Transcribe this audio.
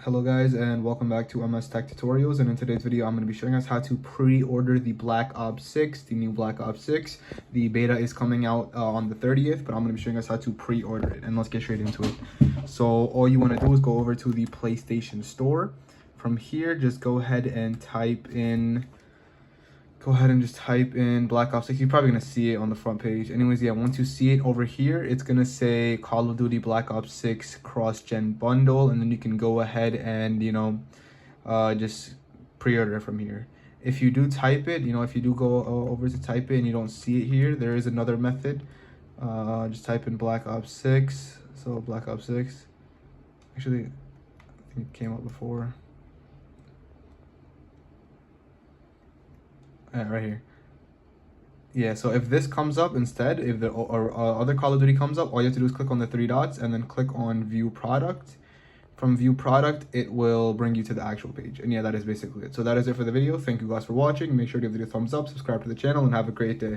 Hello guys, and welcome back to MS Tech Tutorials. And in today's video I'm going to be showing us how to pre-order the Black Ops 6, the new Black Ops 6. The beta is coming out on the 30th, but I'm going to be showing us how to pre-order it. And let's get straight into it. So all you want to do is go over to the PlayStation Store. From here, just go ahead and type in Black Ops 6. You're probably going to see it on the front page. Anyways, yeah, once you see it over here, it's going to say Call of Duty Black Ops 6 cross-gen bundle. And then you can go ahead and, just pre-order from here. If you do type it, if you do go over to type it and you don't see it here, there is another method. Just type in Black Ops 6. So Black Ops 6. Actually, I think it came up before. Right here. Yeah, so if this comes up instead, if the other Call of Duty comes up, all you have to do is click on the three dots and then click on View Product. From View Product, it will bring you to the actual page. And yeah, that is basically it. So that is it for the video. Thank you guys for watching. Make sure to give the video a thumbs up, subscribe to the channel, and have a great day.